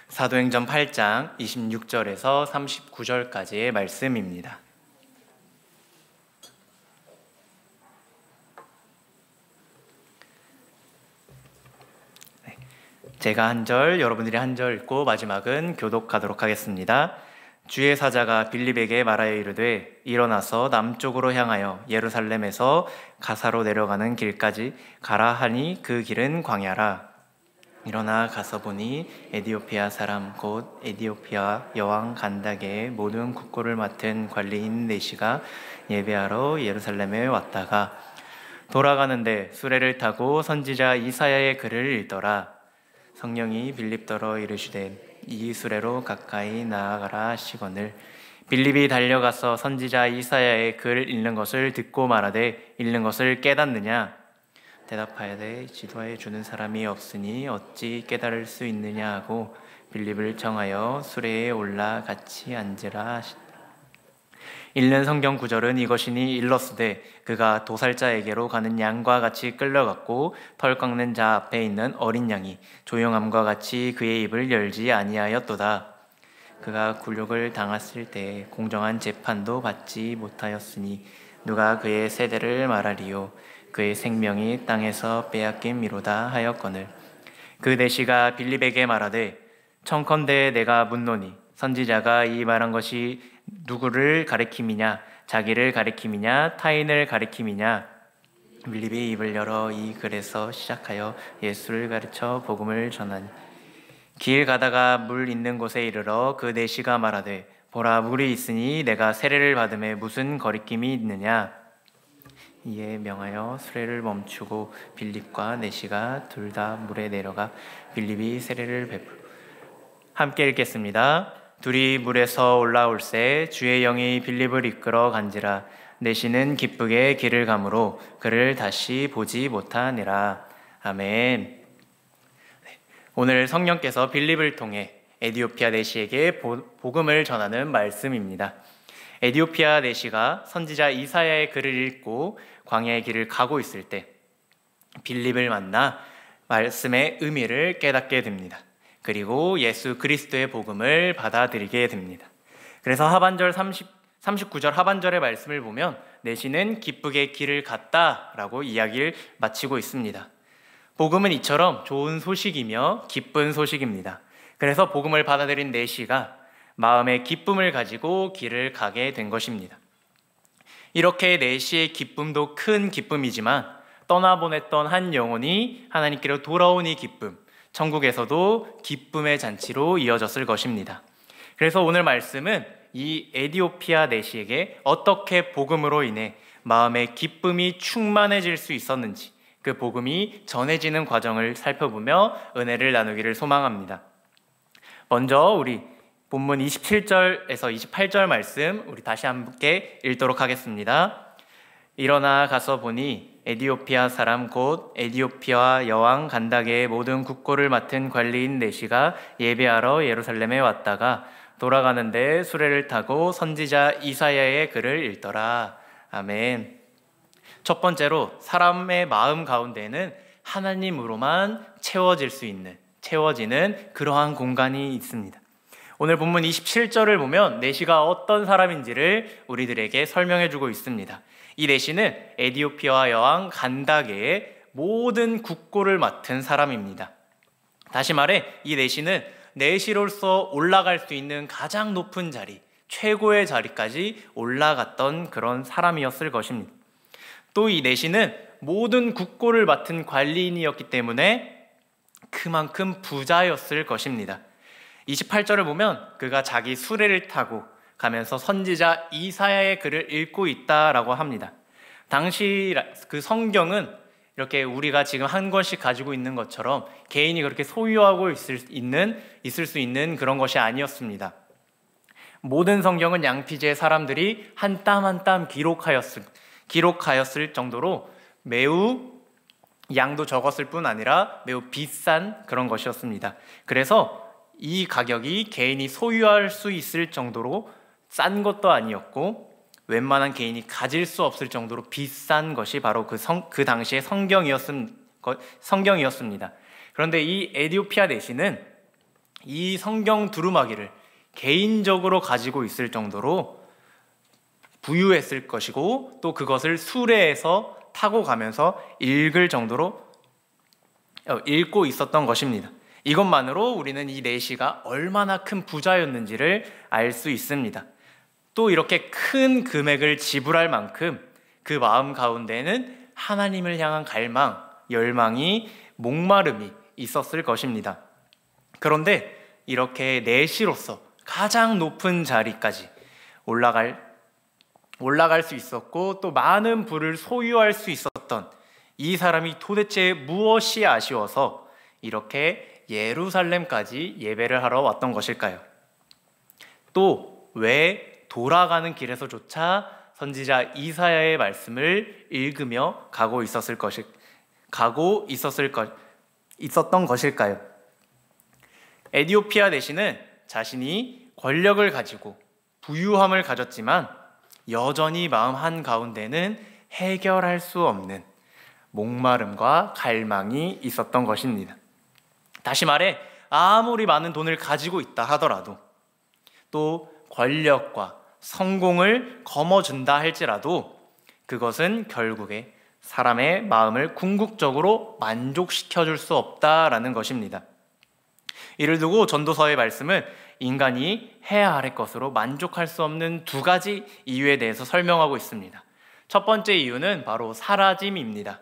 사도행전 8장 26절에서 39절까지의 말씀입니다. 제가 한 절, 여러분들이 한 절 읽고 마지막은 교독하도록 하겠습니다. 주의 사자가 빌립에게 말하여 이르되 일어나서 남쪽으로 향하여 예루살렘에서 가사로 내려가는 길까지 가라 하니 그 길은 광야라. 일어나 가서 보니 에디오피아 사람 곧 에디오피아 여왕 간다게의 모든 국고를 맡은 관리인 네시가 예배하러 예루살렘에 왔다가 돌아가는데 수레를 타고 선지자 이사야의 글을 읽더라. 성령이 빌립더러 이르시되 이 수레로 가까이 나아가라 하시거늘 빌립이 달려가서 선지자 이사야의 글 읽는 것을 듣고 말하되 읽는 것을 깨닫느냐? 대답하여되 지도하여 주는 사람이 없으니 어찌 깨달을 수 있느냐 하고 빌립을 청하여 수레에 올라 같이 앉으라 하시다. 읽는 성경 구절은 이것이니 일렀으되 그가 도살자에게로 가는 양과 같이 끌려갔고 털 깎는 자 앞에 있는 어린 양이 조용함과 같이 그의 입을 열지 아니하였도다. 그가 굴욕을 당했을 때 공정한 재판도 받지 못하였으니 누가 그의 세대를 말하리요? 그의 생명이 땅에서 빼앗김이로다 하였거늘 그 내시가 빌립에게 말하되 청컨대 내가 묻노니 선지자가 이 말한 것이 누구를 가리킴이냐? 자기를 가리킴이냐? 타인을 가리킴이냐? 빌립이 입을 열어 이 글에서 시작하여 예수를 가르쳐 복음을 전하니 길 가다가 물 있는 곳에 이르러 그 내시가 말하되 보라 물이 있으니 내가 세례를 받음에 무슨 거리낌이 있느냐? 이에 명하여 수레를 멈추고 빌립과 내시가 둘 다 물에 내려가 빌립이 세례를 베풀고 함께 읽겠습니다. 둘이 물에서 올라올새 주의 영이 빌립을 이끌어 간지라 내시는 기쁘게 길을 가므로 그를 다시 보지 못하니라. 아멘. 오늘 성령께서 빌립을 통해 에디오피아 내시에게 복음을 전하는 말씀입니다. 에디오피아 내시가 선지자 이사야의 글을 읽고 광야의 길을 가고 있을 때 빌립을 만나 말씀의 의미를 깨닫게 됩니다. 그리고 예수 그리스도의 복음을 받아들이게 됩니다. 그래서 하반절 39절 하반절의 말씀을 보면 내시는 기쁘게 길을 갔다라고 이야기를 마치고 있습니다. 복음은 이처럼 좋은 소식이며 기쁜 소식입니다. 그래서 복음을 받아들인 내시가 마음의 기쁨을 가지고 길을 가게 된 것입니다. 이렇게 내시의 기쁨도 큰 기쁨이지만 떠나보냈던 한 영혼이 하나님께로 돌아온 이 기쁨, 천국에서도 기쁨의 잔치로 이어졌을 것입니다. 그래서 오늘 말씀은 이 에디오피아 내시에게 어떻게 복음으로 인해 마음의 기쁨이 충만해질 수 있었는지 그 복음이 전해지는 과정을 살펴보며 은혜를 나누기를 소망합니다. 먼저 우리 본문 27절에서 28절 말씀 우리 다시 함께 읽도록 하겠습니다. 일어나 가서 보니 에디오피아 사람 곧 에디오피아 여왕 간다게의 모든 국고를 맡은 관리인 내시가 예배하러 예루살렘에 왔다가 돌아가는데 수레를 타고 선지자 이사야의 글을 읽더라. 아멘. 첫 번째로 사람의 마음 가운데는 하나님으로만 채워지는 그러한 공간이 있습니다. 오늘 본문 27절을 보면 내시가 어떤 사람인지를 우리들에게 설명해 주고 있습니다. 이 내시는 에디오피아 여왕 간다게의 모든 국고를 맡은 사람입니다. 다시 말해 이 내시는 내시로서 올라갈 수 있는 가장 높은 자리, 최고의 자리까지 올라갔던 그런 사람이었을 것입니다. 또 이 내시는 모든 국고를 맡은 관리인이었기 때문에 그만큼 부자였을 것입니다. 28절을 보면 그가 자기 수레를 타고 가면서 선지자 이사야의 글을 읽고 있다라고 합니다. 당시 그 성경은 이렇게 우리가 지금 한 권씩 가지고 있는 것처럼 개인이 그렇게 소유하고 있을 수 있는 그런 것이 아니었습니다. 모든 성경은 양피지의 사람들이 한 땀 한 땀 기록하였을 정도로 매우 양도 적었을 뿐 아니라 매우 비싼 그런 것이었습니다. 그래서 이 가격이 개인이 소유할 수 있을 정도로 싼 것도 아니었고 웬만한 개인이 가질 수 없을 정도로 비싼 것이 바로 그 당시의 성경이었습니다. 그런데 이 에디오피아 내시는 이 성경 두루마기를 개인적으로 가지고 있을 정도로 부유했을 것이고, 또 그것을 수레에서 타고 가면서 읽을 정도로 읽고 있었던 것입니다. 이것만으로 우리는 이 내시가 얼마나 큰 부자였는지를 알 수 있습니다. 또 이렇게 큰 금액을 지불할 만큼 그 마음 가운데는 하나님을 향한 갈망, 열망이, 목마름이 있었을 것입니다. 그런데 이렇게 내시로서 가장 높은 자리까지 올라갈 수 있었고, 또 많은 부를 소유할 수 있었던 이 사람이 도대체 무엇이 아쉬워서 이렇게 예루살렘까지 예배를 하러 왔던 것일까요? 또 왜 돌아가는 길에서조차 선지자 이사야의 말씀을 읽으며 있었던 것일까요? 에디오피아 내시는 자신이 권력을 가지고 부유함을 가졌지만 여전히 마음 한가운데는 해결할 수 없는 목마름과 갈망이 있었던 것입니다. 다시 말해, 아무리 많은 돈을 가지고 있다 하더라도, 또 권력과 성공을 거머쥔다 할지라도 그것은 결국에 사람의 마음을 궁극적으로 만족시켜줄 수 없다라는 것입니다. 이를 두고 전도서의 말씀은 인간이 해야 할 것으로 만족할 수 없는 두 가지 이유에 대해서 설명하고 있습니다. 첫 번째 이유는 바로 사라짐입니다.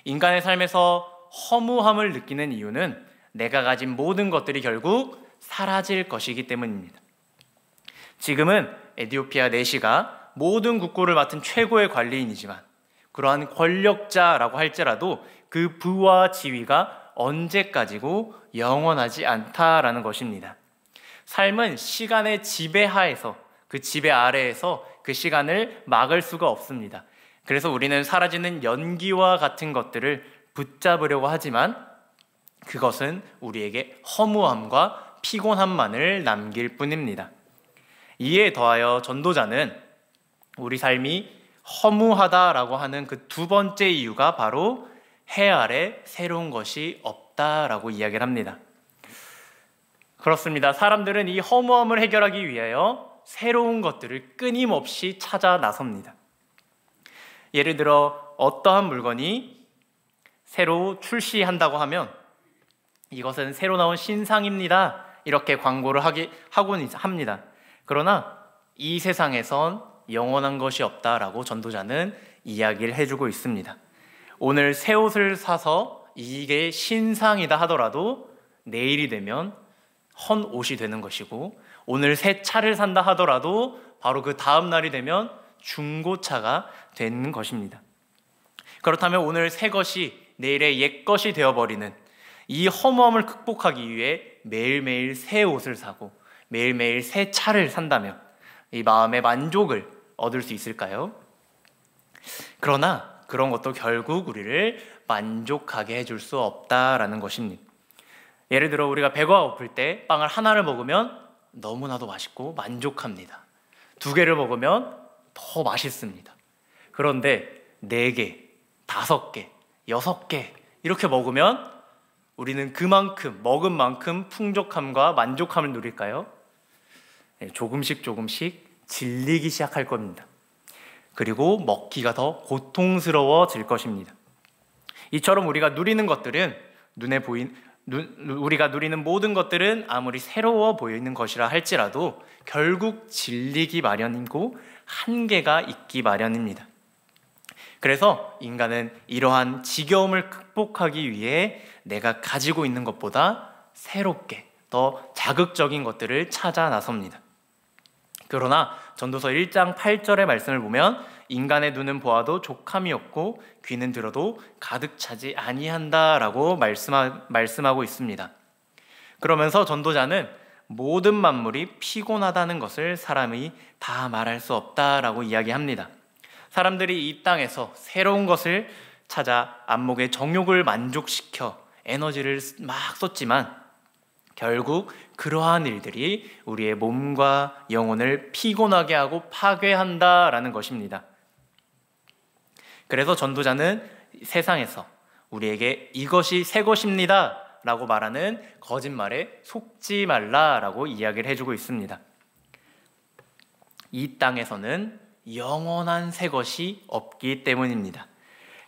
인간의 삶에서 허무함을 느끼는 이유는 내가 가진 모든 것들이 결국 사라질 것이기 때문입니다. 지금은 에디오피아 내시가 모든 국고를 맡은 최고의 관리인이지만, 그러한 권력자라고 할지라도 그 부와 지위가 언제까지고 영원하지 않다라는 것입니다. 삶은 시간의 지배하에서, 그 지배 아래에서 그 시간을 막을 수가 없습니다. 그래서 우리는 사라지는 연기와 같은 것들을 붙잡으려고 하지만 그것은 우리에게 허무함과 피곤함만을 남길 뿐입니다. 이에 더하여 전도자는 우리 삶이 허무하다라고 하는 그 두 번째 이유가 바로 해 아래 새로운 것이 없다라고 이야기를 합니다. 그렇습니다. 사람들은 이 허무함을 해결하기 위하여 새로운 것들을 끊임없이 찾아 나섭니다. 예를 들어 어떠한 물건이 새로 출시한다고 하면 이것은 새로 나온 신상입니다, 이렇게 광고를 하곤 합니다. 그러나 이 세상에선 영원한 것이 없다라고 전도자는 이야기를 해주고 있습니다. 오늘 새 옷을 사서 이게 신상이다 하더라도 내일이 되면 헌 옷이 되는 것이고, 오늘 새 차를 산다 하더라도 바로 그 다음 날이 되면 중고차가 되는 것입니다. 그렇다면 오늘 새 것이 내일의 옛 것이 되어버리는 이 허무함을 극복하기 위해 매일매일 새 옷을 사고 매일매일 새 차를 산다면 이 마음의 만족을 얻을 수 있을까요? 그러나 그런 것도 결국 우리를 만족하게 해줄 수 없다라는 것입니다. 예를 들어 우리가 배가 고플 때 빵을 하나를 먹으면 너무나도 맛있고 만족합니다. 두 개를 먹으면 더 맛있습니다. 그런데 4개, 5개, 6개 이렇게 먹으면 우리는 그만큼 먹은 만큼 풍족함과 만족함을 누릴까요? 조금씩 질리기 시작할 겁니다. 그리고 먹기가 더 고통스러워질 것입니다. 이처럼 우리가 누리는 모든 것들은 아무리 새로워 보이는 것이라 할지라도 결국 질리기 마련이고 한계가 있기 마련입니다. 그래서 인간은 이러한 지겨움을 극복하기 위해 내가 가지고 있는 것보다 새롭게 더 자극적인 것들을 찾아 나섭니다. 그러나 전도서 1장 8절의 말씀을 보면 인간의 눈은 보아도 족함이 없고 귀는 들어도 가득 차지 아니한다라고 말씀하고 있습니다. 그러면서 전도자는 모든 만물이 피곤하다는 것을 사람이 다 말할 수 없다라고 이야기합니다. 사람들이 이 땅에서 새로운 것을 찾아 안목의 정욕을 만족시켜 에너지를 막 쏟지만 결국 그러한 일들이 우리의 몸과 영혼을 피곤하게 하고 파괴한다라는 것입니다. 그래서 전도자는 세상에서 우리에게 이것이 새 것입니다 라고 말하는 거짓말에 속지 말라라고 이야기를 해주고 있습니다. 이 땅에서는 영원한 새 것이 없기 때문입니다.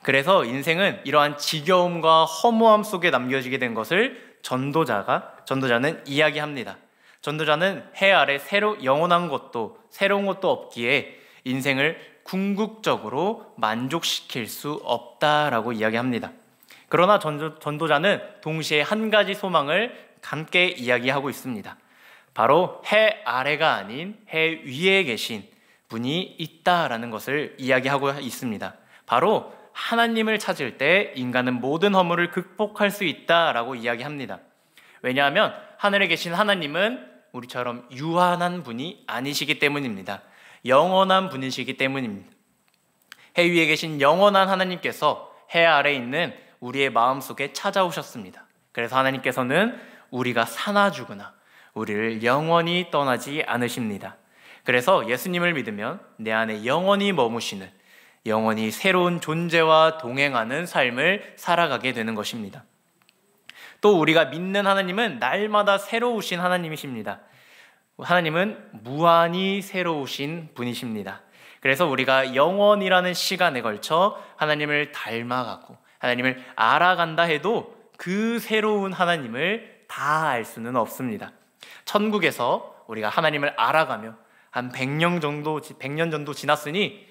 그래서 인생은 이러한 지겨움과 허무함 속에 남겨지게 된 것을 전도자는 이야기합니다. 전도자는 해 아래 영원한 것도 새로운 것도 없기에 인생을 궁극적으로 만족시킬 수 없다라고 이야기합니다. 그러나 전도자는 동시에 한 가지 소망을 함께 이야기하고 있습니다. 바로 해 아래가 아닌 해 위에 계신 분이 있다라는 것을 이야기하고 있습니다. 바로 하나님을 찾을 때 인간은 모든 허물을 극복할 수 있다라고 이야기합니다. 왜냐하면 하늘에 계신 하나님은 우리처럼 유한한 분이 아니시기 때문입니다. 영원한 분이시기 때문입니다. 해 위에 계신 영원한 하나님께서 해 아래에 있는 우리의 마음속에 찾아오셨습니다. 그래서 하나님께서는 우리가 사나 죽으나 우리를 영원히 떠나지 않으십니다. 그래서 예수님을 믿으면 내 안에 영원히 머무시는, 영원히 새로운 존재와 동행하는 삶을 살아가게 되는 것입니다. 또 우리가 믿는 하나님은 날마다 새로우신 하나님이십니다. 하나님은 무한히 새로우신 분이십니다. 그래서 우리가 영원이라는 시간에 걸쳐 하나님을 닮아가고 하나님을 알아간다 해도 그 새로운 하나님을 다 알 수는 없습니다. 천국에서 우리가 하나님을 알아가며 한 100년 정도 지났으니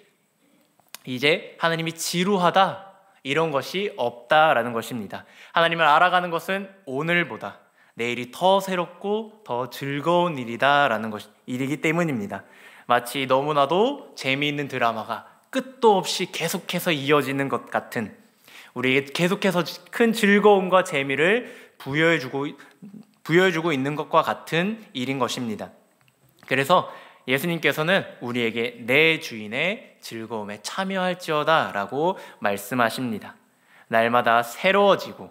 이제 하나님이 지루하다 이런 것이 없다라는 것입니다. 하나님을 알아가는 것은 오늘보다 내일이 더 새롭고 더 즐거운 일이다라는 일이기 때문입니다. 마치 너무나도 재미있는 드라마가 끝도 없이 계속해서 이어지는 것 같은, 우리에게 계속해서 큰 즐거움과 재미를 부여해주고 있는 것과 같은 일인 것입니다. 그래서 예수님께서는 우리에게 내 주인의 즐거움에 참여할지어다 라고 말씀하십니다. 날마다 새로워지고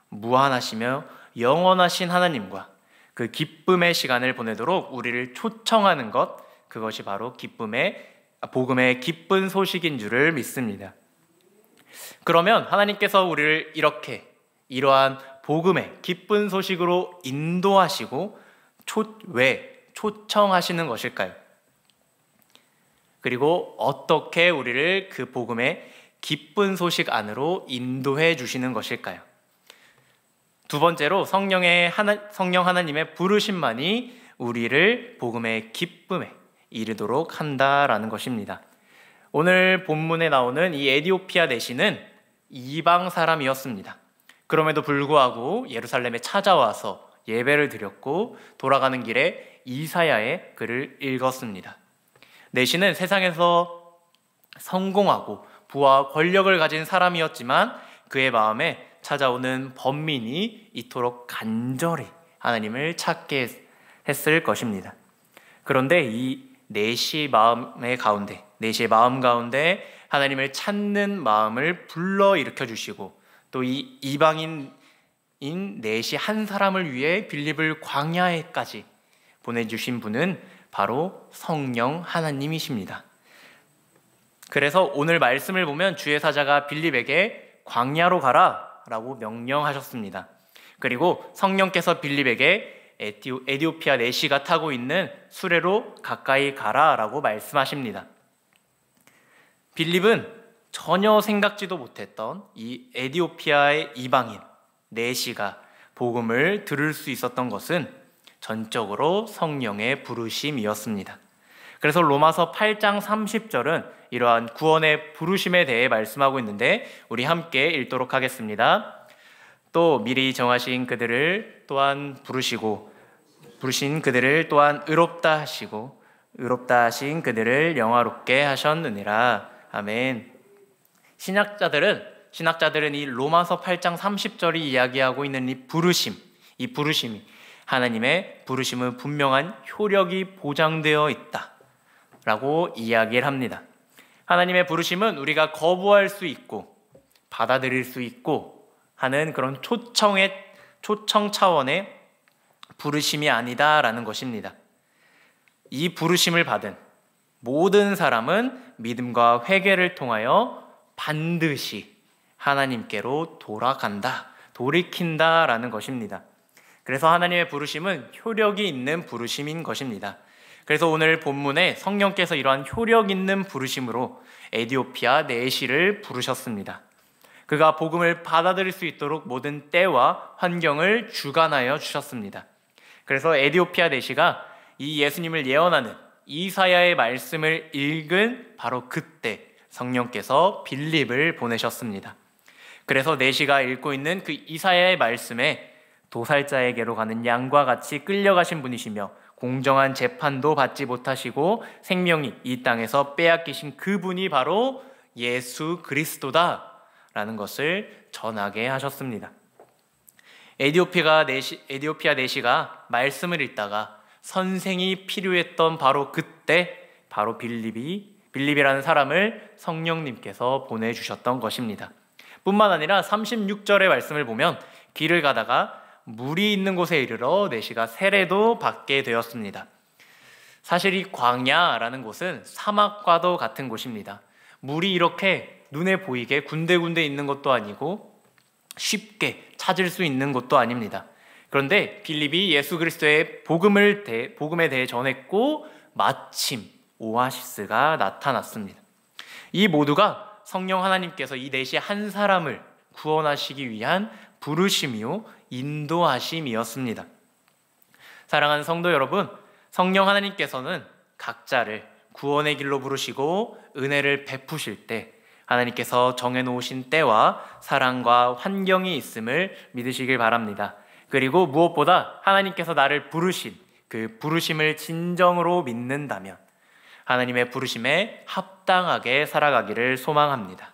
무한하시며 영원하신 하나님과 그 기쁨의 시간을 보내도록 우리를 초청하는 것, 그것이 바로 복음의 기쁜 소식인 줄을 믿습니다. 그러면 하나님께서 우리를 이러한 복음의 기쁜 소식으로 인도하시고 왜 초청하시는 것일까요? 그리고 어떻게 우리를 그 복음의 기쁜 소식 안으로 인도해 주시는 것일까요? 두 번째로 성령 하나님의 부르심만이 우리를 복음의 기쁨에 이르도록 한다라는 것입니다. 오늘 본문에 나오는 이 에디오피아 내시는 이방 사람이었습니다. 그럼에도 불구하고 예루살렘에 찾아와서 예배를 드렸고 돌아가는 길에 이사야의 글을 읽었습니다. 내시는 세상에서 성공하고 부와 권력을 가진 사람이었지만 그의 마음에 찾아오는 번민이 이토록 간절히 하나님을 찾게 했을 것입니다. 그런데 이 내시의 마음 가운데 하나님을 찾는 마음을 불러일으켜 주시고 또 이 이방인인 내시 한 사람을 위해 빌립을 광야에까지 보내주신 분은 바로 성령 하나님이십니다. 그래서 오늘 말씀을 보면 주의 사자가 빌립에게 광야로 가라 라고 명령하셨습니다. 그리고 성령께서 빌립에게 에디오피아 내시가 타고 있는 수레로 가까이 가라 라고 말씀하십니다. 빌립은 전혀 생각지도 못했던 이 에디오피아의 이방인 내시가 복음을 들을 수 있었던 것은 전적으로 성령의 부르심이었습니다. 그래서 로마서 8장 30절은 이러한 구원의 부르심에 대해 말씀하고 있는데 우리 함께 읽도록 하겠습니다. 또 미리 정하신 그들을 또한 부르신 그들을 또한 의롭다 하시고 의롭다 하신 그들을 영화롭게 하셨느니라. 아멘. 신학자들은 이 로마서 8장 30절이 이야기하고 있는 이 부르심이 하나님의 부르심은 분명한 효력이 보장되어 있다라고 이야기를 합니다. 하나님의 부르심은 우리가 거부할 수 있고 받아들일 수 있고 하는 그런 초청 차원의 부르심이 아니다라는 것입니다. 이 부르심을 받은 모든 사람은 믿음과 회개를 통하여 반드시 하나님께로 돌이킨다라는 것입니다. 그래서 하나님의 부르심은 효력이 있는 부르심인 것입니다. 그래서 오늘 본문에 성령께서 이러한 효력 있는 부르심으로 에디오피아 내시를 부르셨습니다. 그가 복음을 받아들일 수 있도록 모든 때와 환경을 주관하여 주셨습니다. 그래서 에디오피아 내시가 이 예수님을 예언하는 이사야의 말씀을 읽은 바로 그때 성령께서 빌립을 보내셨습니다. 그래서 내시가 읽고 있는 그 이사야의 말씀에 도살자에게로 가는 양과 같이 끌려가신 분이시며 공정한 재판도 받지 못하시고 생명이 이 땅에서 빼앗기신 그분이 바로 예수 그리스도다라는 것을 전하게 하셨습니다. 에디오피아 내시가 말씀을 읽다가 선생이 필요했던 바로 그때 바로 빌립이라는 사람을 성령님께서 보내주셨던 것입니다. 뿐만 아니라 36절의 말씀을 보면 길을 가다가 물이 있는 곳에 이르러 내시가 세례도 받게 되었습니다. 사실 이 광야라는 곳은 사막과도 같은 곳입니다. 물이 이렇게 눈에 보이게 군데군데 있는 것도 아니고 쉽게 찾을 수 있는 곳도 아닙니다. 그런데 빌립이 예수 그리스도의 복음에 대해 전했고 마침 오아시스가 나타났습니다. 이 모두가 성령 하나님께서 이 내시 한 사람을 구원하시기 위한 부르심이요 인도하심이었습니다. 사랑하는 성도 여러분, 성령 하나님께서는 각자를 구원의 길로 부르시고 은혜를 베푸실 때 하나님께서 정해놓으신 때와 사랑과 환경이 있음을 믿으시길 바랍니다. 그리고 무엇보다 하나님께서 나를 부르신 그 부르심을 진정으로 믿는다면 하나님의 부르심에 합당하게 살아가기를 소망합니다.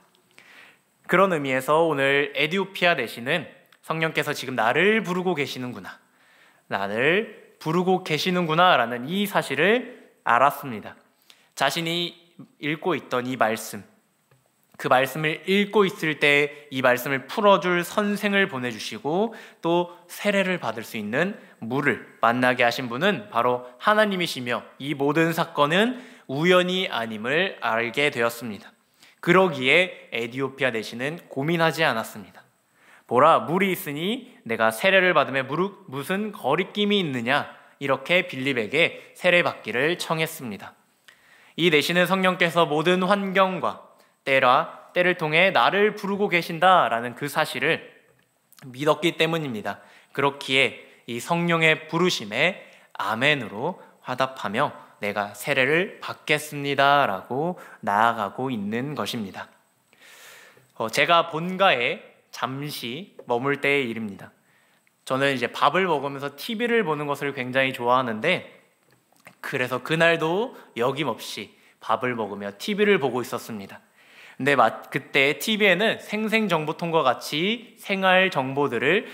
그런 의미에서 오늘 에디오피아 내시는 성령께서 지금 나를 부르고 계시는구나, 나를 부르고 계시는구나 라는 이 사실을 알았습니다. 자신이 읽고 있던 이 말씀, 그 말씀을 읽고 있을 때 이 말씀을 풀어줄 선생을 보내주시고 또 세례를 받을 수 있는 물을 만나게 하신 분은 바로 하나님이시며 이 모든 사건은 우연이 아님을 알게 되었습니다. 그러기에 에디오피아 내시는 고민하지 않았습니다. 보라, 물이 있으니 내가 세례를 받음에 무슨 거리낌이 있느냐, 이렇게 빌립에게 세례받기를 청했습니다. 이 내시는 성령께서 모든 환경과 때를 통해 나를 부르고 계신다라는 그 사실을 믿었기 때문입니다. 그렇기에 이 성령의 부르심에 아멘으로 화답하며 내가 세례를 받겠습니다라고 나아가고 있는 것입니다. 제가 본가에 잠시 머물 때의 일입니다. 저는 이제 밥을 먹으면서 TV를 보는 것을 굉장히 좋아하는데 그래서 그날도 여김없이 밥을 먹으며 TV를 보고 있었습니다. 근데 그때 TV에는 생생정보통과 같이 생활 정보들을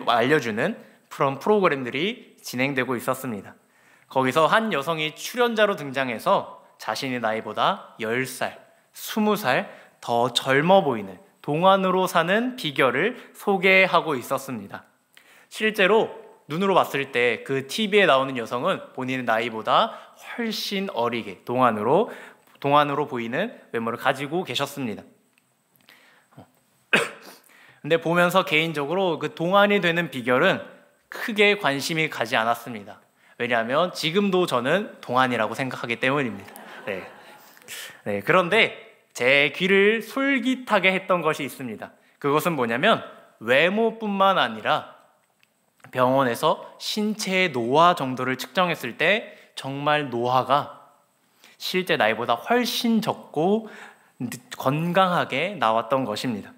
알려주는 프로그램들이 진행되고 있었습니다. 거기서 한 여성이 출연자로 등장해서 자신의 나이보다 10살, 20살 더 젊어 보이는 동안으로 사는 비결을 소개하고 있었습니다. 실제로 눈으로 봤을 때 그 TV에 나오는 여성은 본인의 나이보다 훨씬 어리게 동안으로 보이는 외모를 가지고 계셨습니다. 근데 보면서 개인적으로 그 동안이 되는 비결은 크게 관심이 가지 않았습니다. 왜냐하면 지금도 저는 동안이라고 생각하기 때문입니다. 그런데 제 귀를 솔깃하게 했던 것이 있습니다. 그것은 뭐냐면 외모뿐만 아니라 병원에서 신체의 노화 정도를 측정했을 때 정말 노화가 실제 나이보다 훨씬 적고 건강하게 나왔던 것입니다.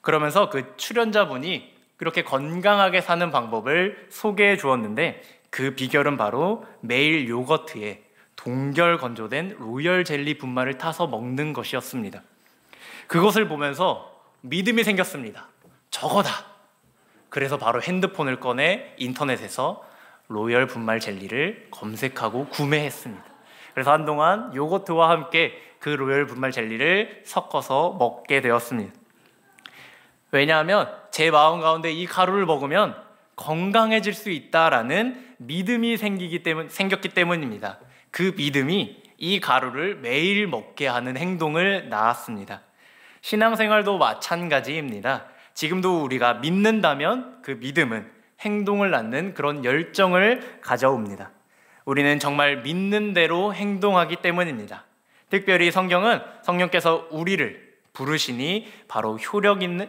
그러면서 그 출연자분이 그렇게 건강하게 사는 방법을 소개해 주었는데 그 비결은 바로 매일 요거트에 동결 건조된 로열 젤리 분말을 타서 먹는 것이었습니다. 그것을 보면서 믿음이 생겼습니다. 저거다! 그래서 바로 핸드폰을 꺼내 인터넷에서 로열 분말 젤리를 검색하고 구매했습니다. 그래서 한동안 요거트와 함께 그 로열 분말 젤리를 섞어서 먹게 되었습니다. 왜냐하면 제 마음 가운데 이 가루를 먹으면 건강해질 수 있다라는 믿음이 생겼기 때문입니다. 그 믿음이 이 가루를 매일 먹게 하는 행동을 낳았습니다. 신앙생활도 마찬가지입니다. 지금도 우리가 믿는다면 그 믿음은 행동을 낳는 그런 열정을 가져옵니다. 우리는 정말 믿는 대로 행동하기 때문입니다. 특별히 성경은 성령께서 우리를 부르시니 바로 효력 있는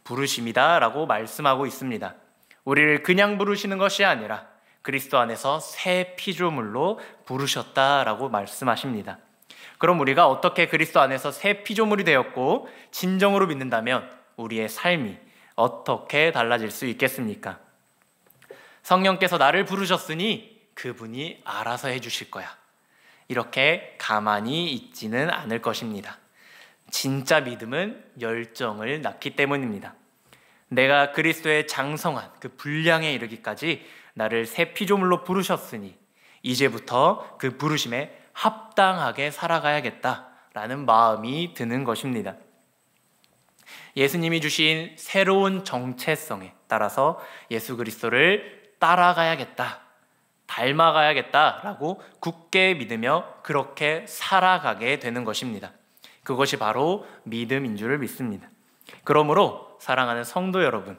부르심이다 라고 말씀하고 있습니다. 우리를 그냥 부르시는 것이 아니라 그리스도 안에서 새 피조물로 부르셨다라고 말씀하십니다. 그럼 우리가 어떻게 그리스도 안에서 새 피조물이 되었고 진정으로 믿는다면 우리의 삶이 어떻게 달라질 수 있겠습니까? 성령께서 나를 부르셨으니 그분이 알아서 해주실 거야. 이렇게 가만히 있지는 않을 것입니다. 진짜 믿음은 열정을 낳기 때문입니다. 내가 그리스도의 장성한 그 분량에 이르기까지 나를 새 피조물로 부르셨으니 이제부터 그 부르심에 합당하게 살아가야겠다라는 마음이 드는 것입니다. 예수님이 주신 새로운 정체성에 따라서 예수 그리스도를 따라가야겠다, 닮아가야겠다라고 굳게 믿으며 그렇게 살아가게 되는 것입니다. 그것이 바로 믿음인 줄 믿습니다. 그러므로 사랑하는 성도 여러분,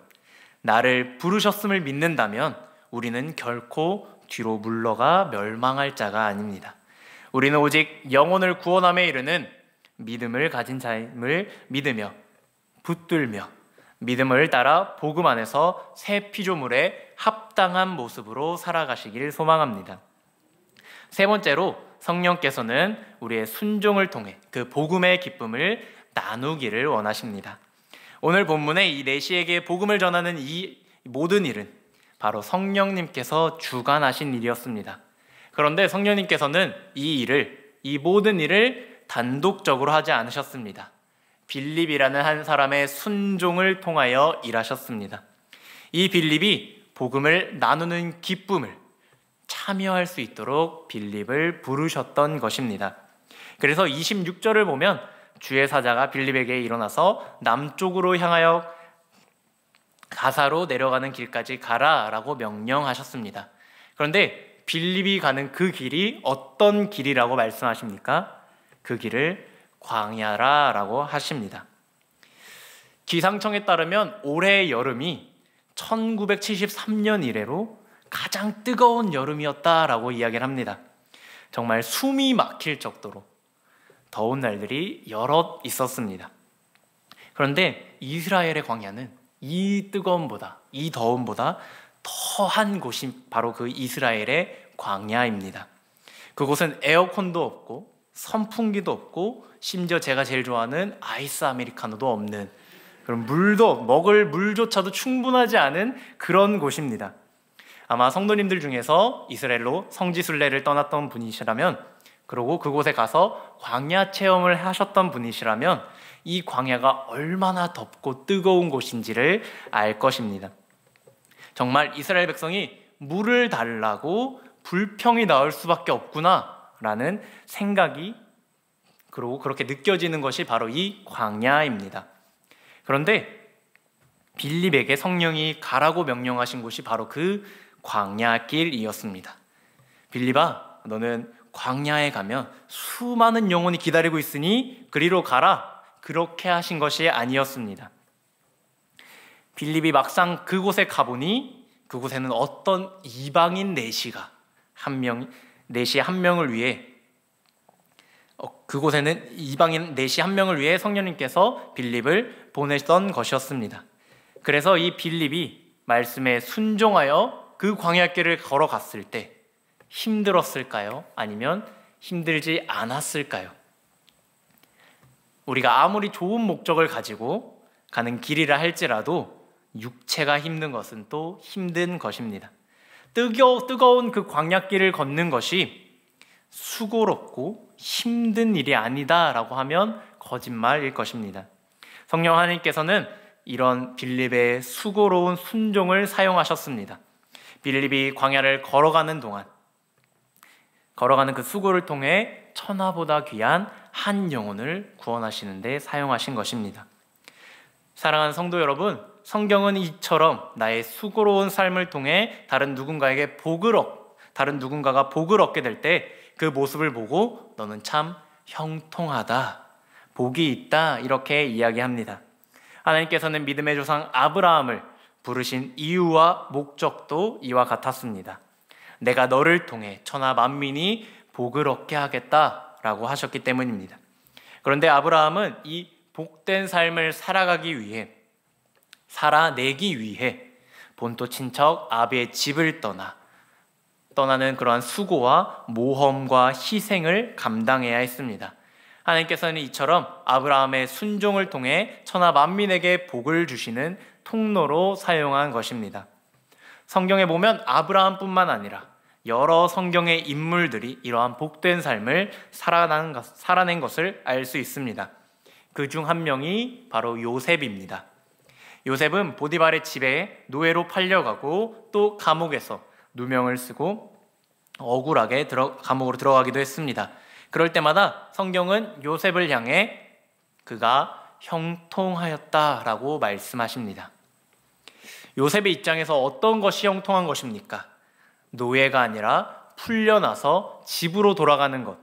나를 부르셨음을 믿는다면 우리는 결코 뒤로 물러가 멸망할 자가 아닙니다. 우리는 오직 영혼을 구원함에 이르는 믿음을 가진 삶을 믿으며 붙들며 믿음을 따라 복음 안에서 새 피조물의 합당한 모습으로 살아가시길 소망합니다. 세 번째로 성령께서는 우리의 순종을 통해 그 복음의 기쁨을 나누기를 원하십니다. 오늘 본문에 이 내시에게 복음을 전하는 이 모든 일은 바로 성령님께서 주관하신 일이었습니다. 그런데 성령님께서는 이 모든 일을 단독적으로 하지 않으셨습니다. 빌립이라는 한 사람의 순종을 통하여 일하셨습니다. 이 빌립이 복음을 나누는 기쁨을 참여할 수 있도록 빌립을 부르셨던 것입니다. 그래서 26절을 보면 주의 사자가 빌립에게 일어나서 남쪽으로 향하여 가사로 내려가는 길까지 가라라고 명령하셨습니다. 그런데 빌립이 가는 그 길이 어떤 길이라고 말씀하십니까? 그 길을 광야라라고 하십니다. 기상청에 따르면 올해 여름이 1973년 이래로 가장 뜨거운 여름이었다라고 이야기를 합니다. 정말 숨이 막힐 정도로 더운 날들이 여럿 있었습니다. 그런데 이스라엘의 광야는 이 뜨거움보다, 이 더움보다 더한 곳이 바로 그 이스라엘의 광야입니다. 그곳은 에어컨도 없고 선풍기도 없고 심지어 제가 제일 좋아하는 아이스 아메리카노도 없는, 그럼 먹을 물조차도 충분하지 않은 그런 곳입니다. 아마 성도님들 중에서 이스라엘로 성지순례를 떠났던 분이시라면, 그리고 그곳에 가서 광야 체험을 하셨던 분이시라면 이 광야가 얼마나 덥고 뜨거운 곳인지를 알 것입니다. 정말 이스라엘 백성이 물을 달라고 불평이 나올 수밖에 없구나라는 생각이, 그리고 그렇게 느껴지는 것이 바로 이 광야입니다. 그런데 빌립에게 성령이 가라고 명령하신 곳이 바로 그 광야길이었습니다. 빌립아, 너는 광야에 가면 수많은 영혼이 기다리고 있으니 그리로 가라, 그렇게 하신 것이 아니었습니다. 빌립이 막상 그곳에 가보니 그곳에는 어떤 이방인 내시가 한 명을 위해, 그곳에는 이방인 내시 한 명을 위해 성령님께서 빌립을 보내던 것이었습니다. 그래서 이 빌립이 말씀에 순종하여 그 광야길을 걸어갔을 때 힘들었을까요? 아니면 힘들지 않았을까요? 우리가 아무리 좋은 목적을 가지고 가는 길이라 할지라도 육체가 힘든 것은 또 힘든 것입니다. 뜨거운 그 광야길을 걷는 것이 수고롭고 힘든 일이 아니다라고 하면 거짓말일 것입니다. 성령 하나님께서는 이런 빌립의 수고로운 순종을 사용하셨습니다. 빌립이 광야를 걸어가는 그 수고를 통해 천하보다 귀한 한 영혼을 구원하시는 데 사용하신 것입니다. 사랑하는 성도 여러분, 성경은 이처럼 나의 수고로운 삶을 통해 다른 누군가가 복을 얻게 될 때 그 모습을 보고 너는 참 형통하다, 복이 있다, 이렇게 이야기합니다. 하나님께서는 믿음의 조상 아브라함을 부르신 이유와 목적도 이와 같았습니다. 내가 너를 통해 천하 만민이 복을 얻게 하겠다라고 하셨기 때문입니다. 그런데 아브라함은 이 복된 삶을 살아내기 위해 본토 친척 아비의 집을 떠나는 그러한 수고와 모험과 희생을 감당해야 했습니다. 하나님께서는 이처럼 아브라함의 순종을 통해 천하 만민에게 복을 주시는 통로로 사용한 것입니다. 성경에 보면 아브라함뿐만 아니라 여러 성경의 인물들이 이러한 복된 삶을 살아낸 것을 알 수 있습니다. 그 중 한 명이 바로 요셉입니다. 요셉은 보디발의 집에 노예로 팔려가고 또 감옥에서 누명을 쓰고 억울하게 감옥으로 들어가기도 했습니다. 그럴 때마다 성경은 요셉을 향해 그가 형통하였다라고 말씀하십니다. 요셉의 입장에서 어떤 것이 형통한 것입니까? 노예가 아니라 풀려나서 집으로 돌아가는 것,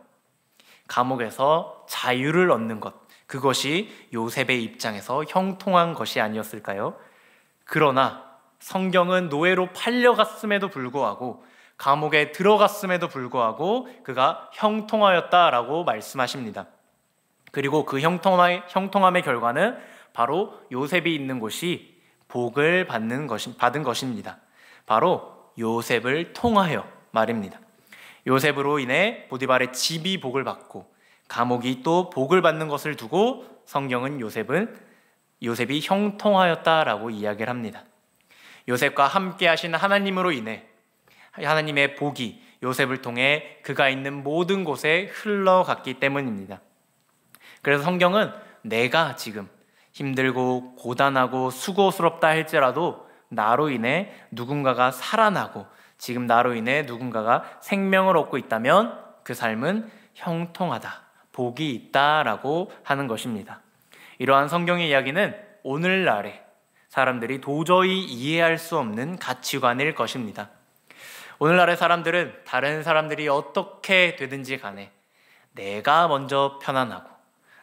감옥에서 자유를 얻는 것, 그것이 요셉의 입장에서 형통한 것이 아니었을까요? 그러나 성경은 노예로 팔려갔음에도 불구하고 감옥에 들어갔음에도 불구하고 그가 형통하였다라고 말씀하십니다. 그리고 그 형통함의 결과는 바로 요셉이 있는 곳이 복을 받은 것입니다. 바로 요셉을 통하여 말입니다. 요셉으로 인해 보디발의 집이 복을 받고 감옥이 또 복을 받는 것을 두고 성경은 요셉이 형통하였다라고 이야기를 합니다. 요셉과 함께 하신 하나님으로 인해 하나님의 복이 요셉을 통해 그가 있는 모든 곳에 흘러갔기 때문입니다. 그래서 성경은 내가 지금 힘들고 고단하고 수고스럽다 할지라도 나로 인해 누군가가 살아나고 지금 나로 인해 누군가가 생명을 얻고 있다면 그 삶은 형통하다, 복이 있다라고 하는 것입니다. 이러한 성경의 이야기는 오늘날에 사람들이 도저히 이해할 수 없는 가치관일 것입니다. 오늘날의 사람들은 다른 사람들이 어떻게 되든지 간에 내가 먼저 편안하고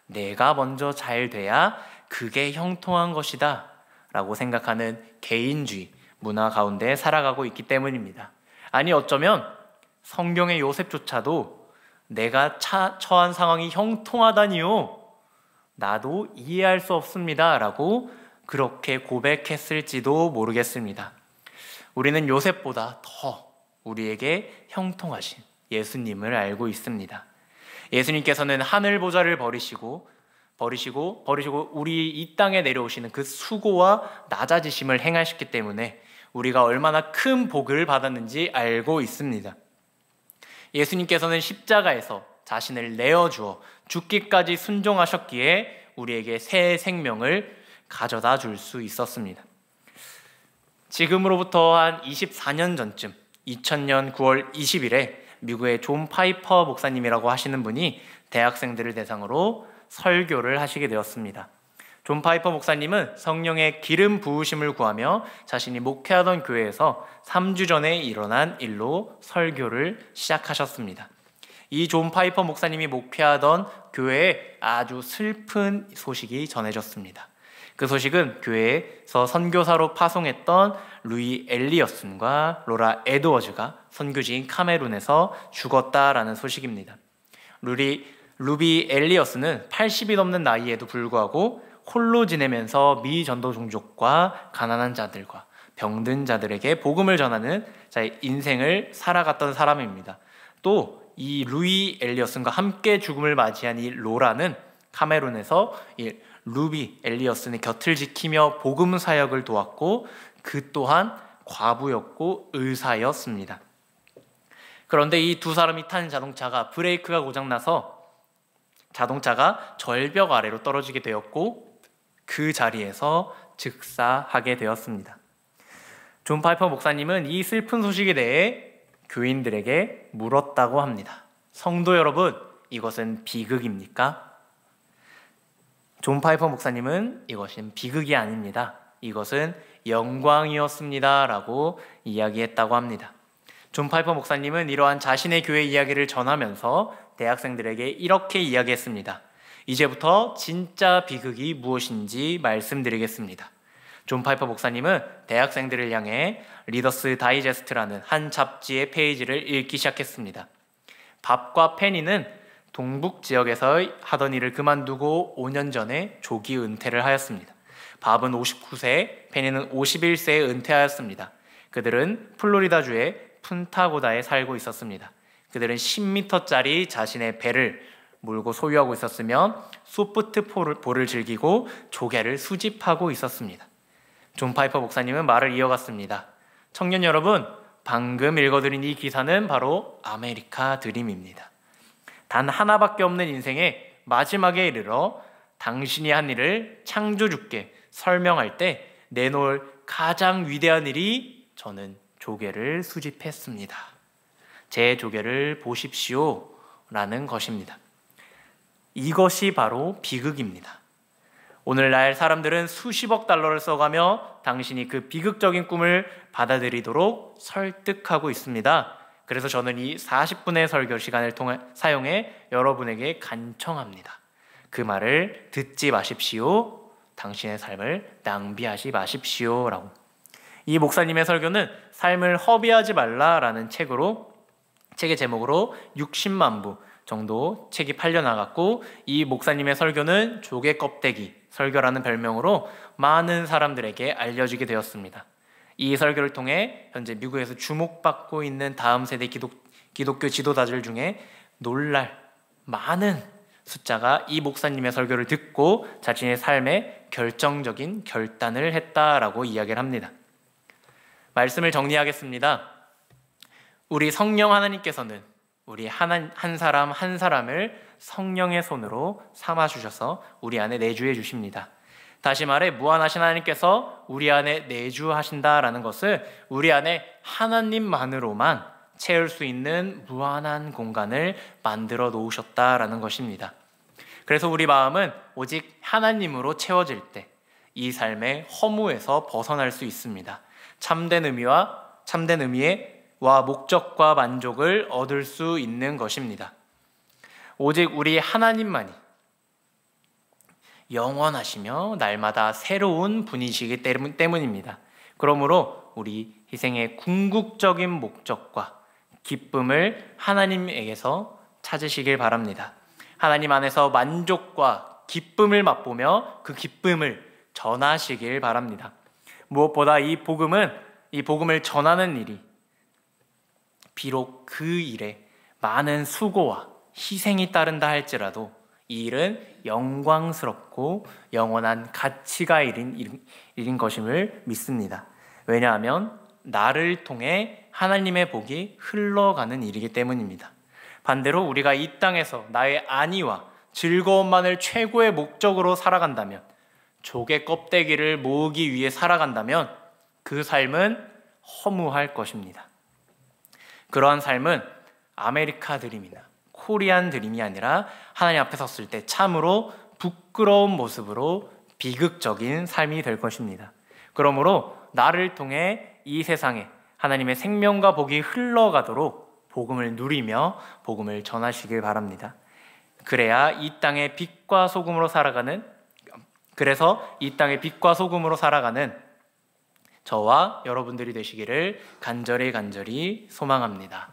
내가 먼저 잘 돼야 그게 형통한 것이다 라고 생각하는 개인주의 문화 가운데 살아가고 있기 때문입니다. 아니 어쩌면 성경의 요셉조차도 내가 처한 상황이 형통하다니요, 나도 이해할 수 없습니다 라고 그렇게 고백했을지도 모르겠습니다. 우리는 요셉보다 더 우리에게 형통하신 예수님을 알고 있습니다. 예수님께서는 하늘 보좌를 버리시고 우리 이 땅에 내려오시는 그 수고와 낮아지심을 행하셨기 때문에 우리가 얼마나 큰 복을 받았는지 알고 있습니다. 예수님께서는 십자가에서 자신을 내어주어 죽기까지 순종하셨기에 우리에게 새 생명을 가져다 줄 수 있었습니다. 지금으로부터 한 24년 전쯤 2000년 9월 20일에 미국의 존 파이퍼 목사님이라고 하시는 분이 대학생들을 대상으로 설교를 하시게 되었습니다. 존 파이퍼 목사님은 성령의 기름 부으심을 구하며 자신이 목회하던 교회에서 3주 전에 일어난 일로 설교를 시작하셨습니다. 이 존 파이퍼 목사님이 목회하던 교회에 아주 슬픈 소식이 전해졌습니다. 그 소식은 교회에서 선교사로 파송했던 루이 엘리어슨과 로라 에드워즈가 선교지인 카메룬에서 죽었다라는 소식입니다. 루비 엘리어스는 80이 넘는 나이에도 불구하고 홀로 지내면서 미전도 종족과 가난한 자들과 병든 자들에게 복음을 전하는 자의 인생을 살아갔던 사람입니다. 또 이 루이 엘리어슨과 함께 죽음을 맞이한 이 로라는 카메룬에서 이 루비 엘리어슨의 곁을 지키며 복음 사역을 도왔고 그 또한 과부였고 의사였습니다. 그런데 이 두 사람이 탄 자동차가 브레이크가 고장나서 자동차가 절벽 아래로 떨어지게 되었고 그 자리에서 즉사하게 되었습니다. 존 파이퍼 목사님은 이 슬픈 소식에 대해 교인들에게 물었다고 합니다. 성도 여러분, 이것은 비극입니까? 존 파이퍼 목사님은 이것은 비극이 아닙니다. 이것은 영광이었습니다 라고 이야기했다고 합니다. 존 파이퍼 목사님은 이러한 자신의 교회 이야기를 전하면서 대학생들에게 이렇게 이야기했습니다. 이제부터 진짜 비극이 무엇인지 말씀드리겠습니다. 존 파이퍼 목사님은 대학생들을 향해 리더스 다이제스트라는 한 잡지의 페이지를 읽기 시작했습니다. 밥과 페니는 동북 지역에서 하던 일을 그만두고 5년 전에 조기 은퇴를 하였습니다. 밥은 59세, 페니는 51세에 은퇴하였습니다. 그들은 플로리다주의 푼타고다에 살고 있었습니다. 그들은 10m짜리 자신의 배를 몰고 소유하고 있었으며 소프트볼을 즐기고 조개를 수집하고 있었습니다. 존 파이퍼 목사님은 말을 이어갔습니다. 청년 여러분, 방금 읽어드린 이 기사는 바로 아메리카 드림입니다. 단 하나밖에 없는 인생의 마지막에 이르러 당신이 한 일을 창조주께 설명할 때 내놓을 가장 위대한 일이 저는 조개를 수집했습니다. 제 조개를 보십시오 라는 것입니다. 이것이 바로 비극입니다. 오늘날 사람들은 수십억 달러를 써가며 당신이 그 비극적인 꿈을 받아들이도록 설득하고 있습니다. 그래서 저는 이 40분의 설교 시간을 사용해 여러분에게 간청합니다. 그 말을 듣지 마십시오. 당신의 삶을 낭비하지 마십시오 라고. 이 목사님의 설교는 삶을 허비하지 말라라는 책의 제목으로 60만 부 정도 책이 팔려나갔고, 이 목사님의 설교는 조개 껍데기 설교라는 별명으로 많은 사람들에게 알려지게 되었습니다. 이 설교를 통해 현재 미국에서 주목받고 있는 다음 세대 기독교 지도자들 중에 놀랄 많은 숫자가 이 목사님의 설교를 듣고 자신의 삶에 결정적인 결단을 했다라고 이야기를 합니다. 말씀을 정리하겠습니다. 우리 성령 하나님께서는 우리 한 사람 한 사람을 성령의 손으로 삼아주셔서 우리 안에 내주해 주십니다. 다시 말해 무한하신 하나님께서 우리 안에 내주하신다라는 것을 우리 안에 하나님만으로만 채울 수 있는 무한한 공간을 만들어 놓으셨다라는 것입니다. 그래서 우리 마음은 오직 하나님으로 채워질 때 이 삶의 허무에서 벗어날 수 있습니다. 참된 의미의 목적과 만족을 얻을 수 있는 것입니다. 오직 우리 하나님만이 영원하시며 날마다 새로운 분이시기 때문입니다. 그러므로 우리 희생의 궁극적인 목적과 기쁨을 하나님에게서 찾으시길 바랍니다. 하나님 안에서 만족과 기쁨을 맛보며 그 기쁨을 전하시길 바랍니다. 무엇보다 이 복음을 전하는 일이 비록 그 일에 많은 수고와 희생이 따른다 할지라도 이 일은 영광스럽고 영원한 가치가 일인 것임을 믿습니다. 왜냐하면 나를 통해 하나님의 복이 흘러가는 일이기 때문입니다. 반대로 우리가 이 땅에서 나의 안위와 즐거움만을 최고의 목적으로 살아간다면, 조개 껍데기를 모으기 위해 살아간다면 그 삶은 허무할 것입니다. 그러한 삶은 아메리카 드림이나 코리안 드림이 아니라 하나님 앞에 섰을 때 참으로 부끄러운 모습으로 비극적인 삶이 될 것입니다. 그러므로 나를 통해 이 세상에 하나님의 생명과 복이 흘러가도록 복음을 누리며 복음을 전하시길 바랍니다. 그래서 이 땅의 빛과 소금으로 살아가는 저와 여러분들이 되시기를 간절히 소망합니다.